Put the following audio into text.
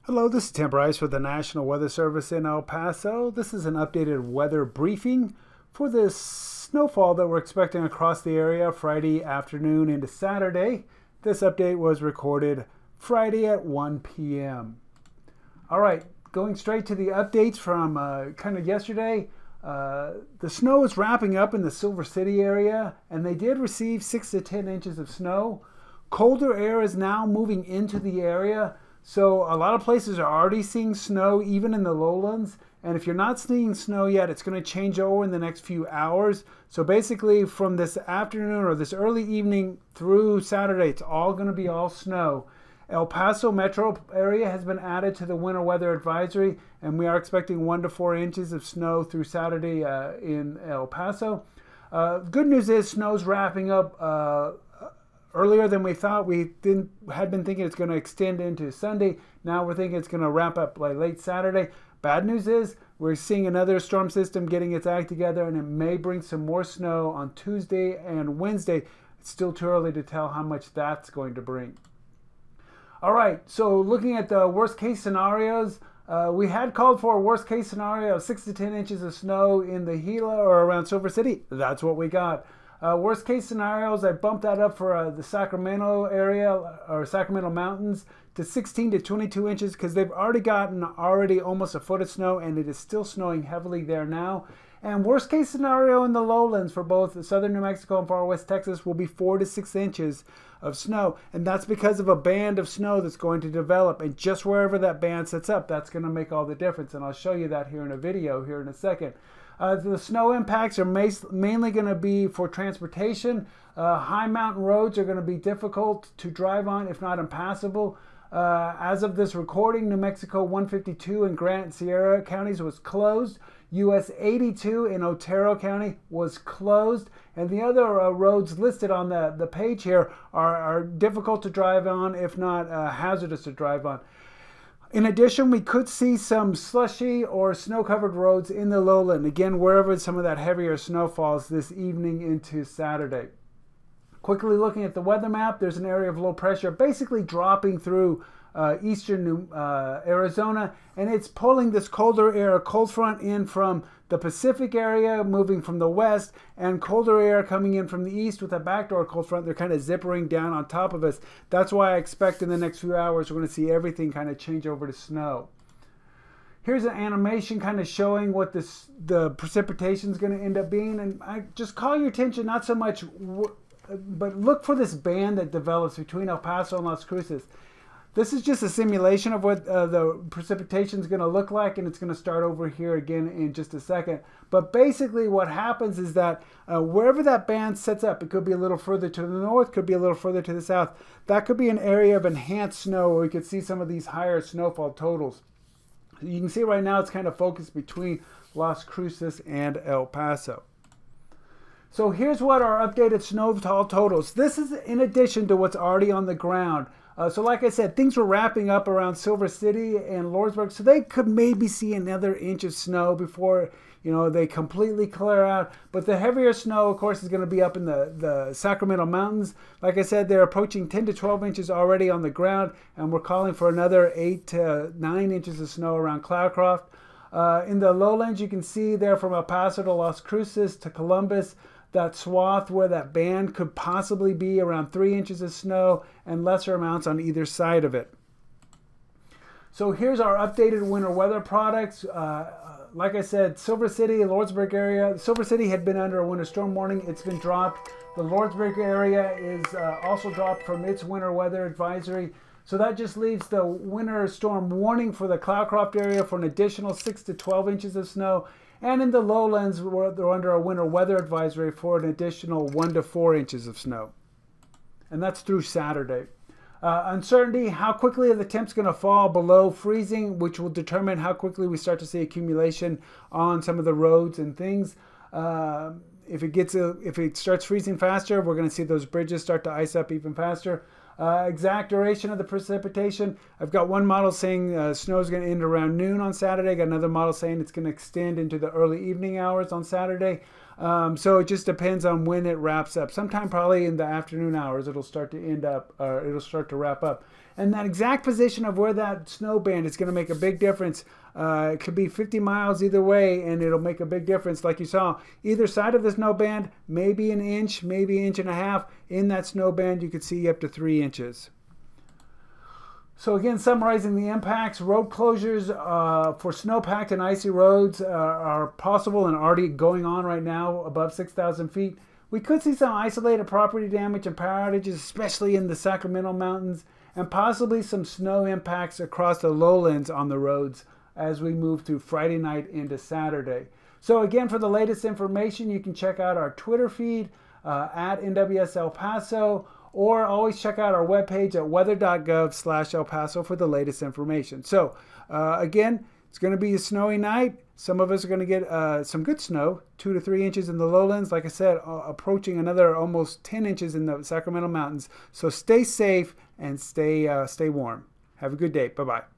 Hello, this is Tim Bryce with the National Weather Service in El Paso. This is an updated weather briefing for the snowfall that we're expecting across the area Friday afternoon into Saturday. This update was recorded Friday at 1 p.m. All right, going straight to the updates from kind of yesterday. The snow is wrapping up in the Silver City area, and they did receive 6 to 10 inches of snow. Colder air is now moving into the area. So a lot of places are already seeing snow, even in the lowlands. And if you're not seeing snow yet, it's going to change over in the next few hours. So basically from this afternoon or this early evening through Saturday, it's all going to be all snow. El Paso metro area has been added to the winter weather advisory, and we are expecting 1 to 4 inches of snow through Saturday in El Paso. Good news is snow's wrapping up earlier than we thought. We had been thinking it's going to extend into Sunday. Now we're thinking it's going to wrap up by late Saturday. Bad news is we're seeing another storm system getting its act together, and it may bring some more snow on Tuesday and Wednesday. It's still too early to tell how much that's going to bring. All right, so looking at the worst case scenarios, we had called for a worst case scenario of 6 to 10 inches of snow in the Gila or around Silver City. That's what we got. Worst case scenarios, I bumped that up for the Sacramento area or Sacramento Mountains to 16 to 22 inches because they've already gotten almost a foot of snow, and it is still snowing heavily there now. And worst case scenario in the lowlands for both southern New Mexico and far west Texas will be 4 to 6 inches of snow. And that's because of a band of snow that's going to develop. And just wherever that band sets up, that's going to make all the difference. And I'll show you that here in a video here in a second. The snow impacts are mainly going to be for transportation. High mountain roads are going to be difficult to drive on, if not impassable. As of this recording, New Mexico 152 in Grant and Sierra counties was closed. US 82 in Otero County was closed. And the other roads listed on the page here are difficult to drive on, if not hazardous to drive on. In addition, we could see some slushy or snow-covered roads in the lowland, again, wherever some of that heavier snow falls this evening into Saturday. Quickly looking at the weather map, there's an area of low pressure basically dropping through eastern Arizona, and it's pulling this colder air, cold front in from the Pacific area, moving from the west, and colder air coming in from the east with a backdoor cold front. They're kind of zippering down on top of us. That's why I expect in the next few hours we're going to see everything kind of change over to snow. Here's an animation kind of showing what the precipitation is going to end up being, and I just call your attention not so much, but look for this band that develops between El Paso and Las Cruces. This is just a simulation of what the precipitation is going to look like, and it's going to start over here again in just a second. But basically what happens is that wherever that band sets up, it could be a little further to the north, could be a little further to the south. That could be an area of enhanced snow where we could see some of these higher snowfall totals. You can see right now it's kind of focused between Las Cruces and El Paso. So here's what our updated snowfall totals. This is in addition to what's already on the ground. So like I said, things were wrapping up around Silver City and Lordsburg, so they could maybe see another inch of snow before, they completely clear out. But the heavier snow, of course, is going to be up in the Sacramento Mountains. Like I said, they're approaching 10 to 12 inches already on the ground, and we're calling for another 8 to 9 inches of snow around Cloudcroft. In the lowlands, you can see there from El Paso to Las Cruces to Columbus, that swath where that band could possibly be around 3 inches of snow and lesser amounts on either side of it. So here's our updated winter weather products. Like I said, Silver City, Lordsburg area. Silver City had been under a winter storm warning. It's been dropped. The Lordsburg area is also dropped from its winter weather advisory. So that just leaves the winter storm warning for the Cloudcroft area for an additional 6 to 12 inches of snow. And in the lowlands, they're under a winter weather advisory for an additional 1 to 4 inches of snow. And that's through Saturday. Uncertainty, how quickly are the temps going to fall below freezing, which will determine how quickly we start to see accumulation on some of the roads and things. If it starts freezing faster, we're going to see those bridges start to ice up even faster. Exact duration of the precipitation. I've got one model saying snow is going to end around noon on Saturday. Got another model saying it's going to extend into the early evening hours on Saturday. So it just depends on when it wraps up. Sometime probably in the afternoon hours, it'll start to wrap up. And that exact position of where that snow band is going to make a big difference. It could be 50 miles either way, and it'll make a big difference. Like you saw, either side of the snow band, maybe an inch, maybe an inch and a half. In that snow band, you could see up to 3 inches. So again, summarizing the impacts, road closures for snow-packed and icy roads are possible and already going on right now above 6,000 feet. We could see some isolated property damage and power outages, especially in the Sacramento mountains, and possibly some snow impacts across the lowlands on the roads as we move through Friday night into Saturday. So again, for the latest information, you can check out our Twitter feed at NWS El Paso, or always check out our webpage at weather.gov/El Paso for the latest information. So again, it's going to be a snowy night. Some of us are going to get some good snow, 2 to 3 inches in the lowlands. Like I said, approaching another almost 10 inches in the Sacramento mountains. So stay safe and stay warm. Have a good day. Bye-bye.